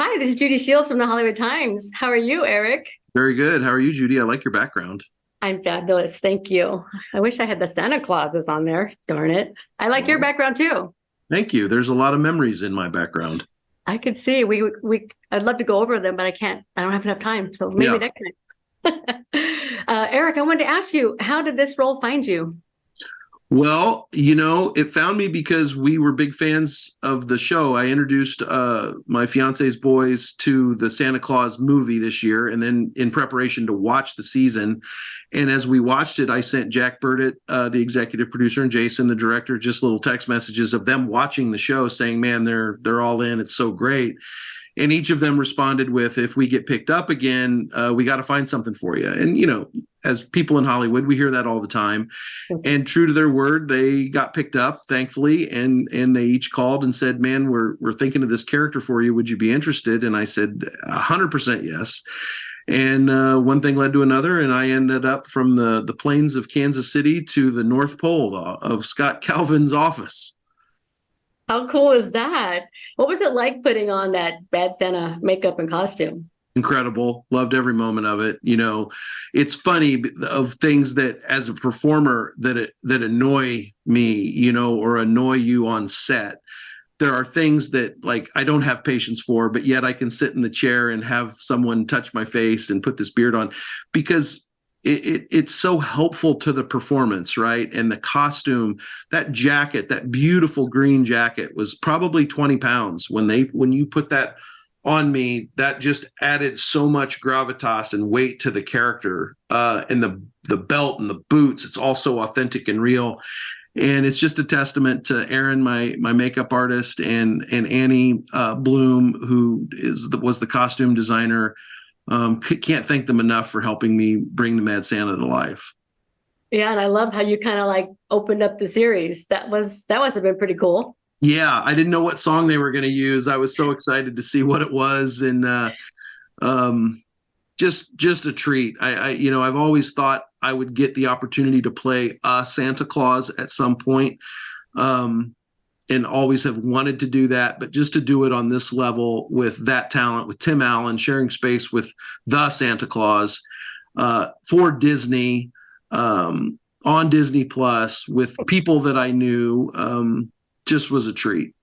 Hi, this is Judy Shields from the Hollywood Times. How are you, Eric? Very good. How are you, Judy? I like your background. I'm fabulous. Thank you. I wish I had the Santa Clauses on there. Darn it. I like your Well, background too. thank you. There's a lot of memories in my background. I could see I'd love to go over them, but I can't. I don't have enough time. So maybe Yeah. next time. Eric, I wanted to ask you, how did this role find you? Well, it found me because we were big fans of the show. I introduced my fiance's boys to the Santa Claus movie this year, and then in preparation to watch the season. And as we watched it, I sent Jack Burditt, the executive producer, and Jason, the director, just little text messages of them watching the show, saying, "Man, they're all in. It's so great." And each of them responded with, "If we get picked up again, we got to find something for you." And as people in Hollywood, we hear that all the time. And true to their word, they got picked up, thankfully, and they each called and said, "Man, we're thinking of this character for you. Would you be interested?" And I said, 100% yes. And one thing led to another, and I ended up from the plains of Kansas City to the North Pole of Scott Calvin's office. How cool is that? What was it like putting on that bad Santa makeup and costume? Incredible. Loved every moment of it. It's funny of things that as a performer that annoy me, or annoy you on set. There are things that like I don't have patience for, but yet I can sit in the chair and have someone touch my face and put this beard on because it's so helpful to the performance, right? And the costume, that jacket, that beautiful green jacket was probably 20 pounds when you put that on me. That just added so much gravitas and weight to the character. And the belt and the boots, it's all so authentic and real. And it's just a testament to Aaron, my makeup artist, and Annie Bloom, who was the costume designer. Can't thank them enough for helping me bring the Mad Santa to life. Yeah, and I love how you kind of like opened up the series. That must have been pretty cool. Yeah, I didn't know what song they were going to use. I was so excited to see what it was, and um, just a treat. I've always thought I would get the opportunity to play a Santa Claus at some point, and always have wanted to do that. But just to do it on this level with that talent, with Tim Allen sharing space with the Santa Claus for Disney, on Disney Plus with people that I knew, just was a treat.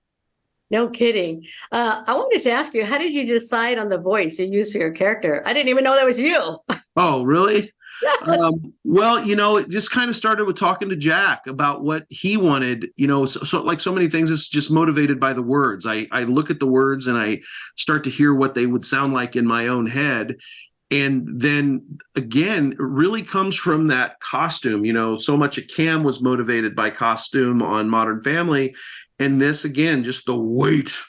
No kidding. I wanted to ask you, how did you decide on the voice you used for your character? I didn't even know that was you. Oh, really? Yes. Well, it just kind of started with talking to Jack about what he wanted, so like so many things, it's just motivated by the words. I look at the words and I start to hear what they would sound like in my own head. And then again, it really comes from that costume. So much of Cam was motivated by costume on Modern Family. And this, again, just the weight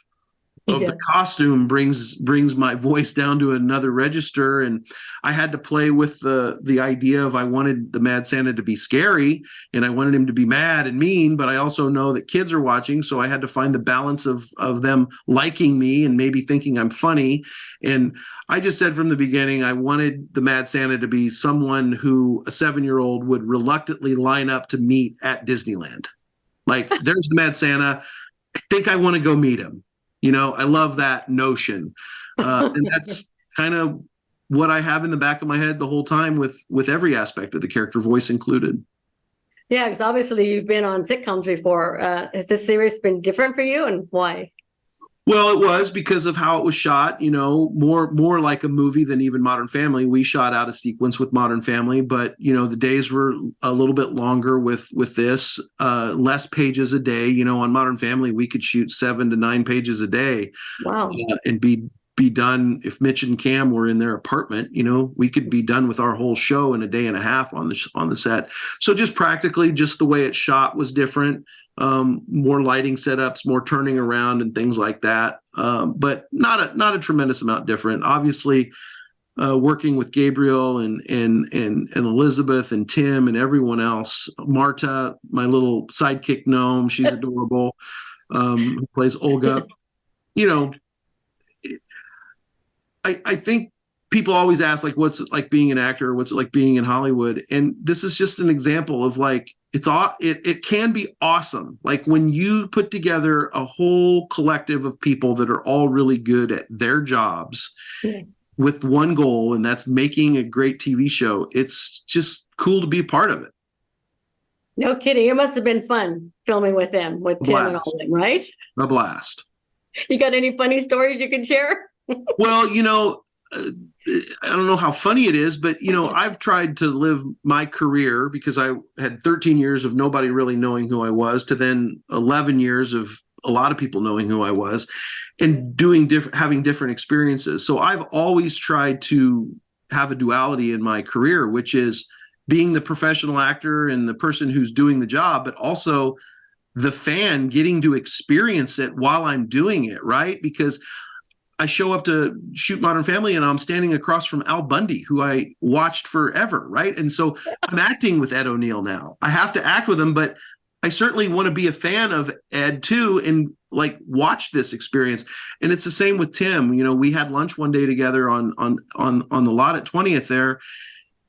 of Yeah. the costume brings my voice down to another register. And I had to play with the idea of I wanted the Mad Santa to be scary and I wanted him to be mad and mean, but I also know that kids are watching, so I had to find the balance of them liking me and maybe thinking I'm funny. And I just said from the beginning I wanted the Mad Santa to be someone who a 7-year-old would reluctantly line up to meet at Disneyland. Like, there's the Mad Santa. I think I want to go meet him. I love that notion. And that's kind of what I have in the back of my head the whole time with every aspect of the character, voice included. Yeah, because obviously you've been on sitcoms before. Has this series been different for you, and why? Well, it was because of how it was shot, more like a movie than even Modern Family. We shot out a sequence with Modern Family, but the days were a little bit longer with this, less pages a day. On Modern Family, we could shoot 7 to 9 pages a day, Wow. and be done. If Mitch and Cam were in their apartment, we could be done with our whole show in a day and a half on the set. So just practically, just the way it's shot was different. More lighting setups, more turning around and things like that. But not a tremendous amount different. Obviously, working with Gabriel and Elizabeth and Tim and everyone else. Marta, my little sidekick gnome, she's adorable. Who plays Olga. I think people always ask, like, what's it like being an actor? What's it like being in Hollywood? And this is just an example of, like, it can be awesome. Like when you put together a whole collective of people that are all really good at their jobs with one goal, and that's making a great TV show. It's just cool to be a part of it. No kidding. It must have been fun filming with them, with Tim and all of them, right? A blast. You got any funny stories you can share? Well, I don't know how funny it is, but I've tried to live my career, because I had 13 years of nobody really knowing who I was, to then 11 years of a lot of people knowing who I was, and having different experiences. So I've always tried to have a duality in my career, which is being the professional actor and the person who's doing the job, but also the fan getting to experience it while I'm doing it, right? Because I show up to shoot Modern Family and I'm standing across from Al Bundy, who I watched forever, right? And so I'm acting with Ed O'Neill now. I have to act with him, but I certainly want to be a fan of Ed too, and like watch this experience. And it's the same with Tim. We had lunch one day together on the lot at 20th there,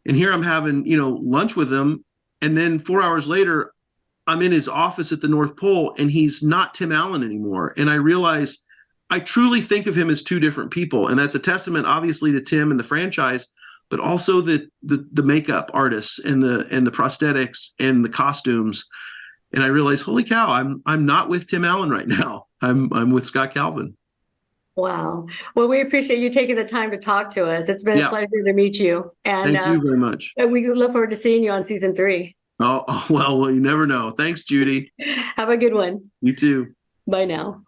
and here I'm having lunch with him, and then 4 hours later, I'm in his office at the North Pole, and he's not Tim Allen anymore. And I realize I truly think of him as two different people, and that's a testament, obviously, to Tim and the franchise, but also the makeup artists and the prosthetics and the costumes. And I realized, holy cow, I'm not with Tim Allen right now. I'm with Scott Calvin. Wow. Well, we appreciate you taking the time to talk to us. It's been a pleasure to meet you. And thank you very much. And we look forward to seeing you on season 3. Oh, well, you never know. Thanks, Judy. Have a good one. You too. Bye now.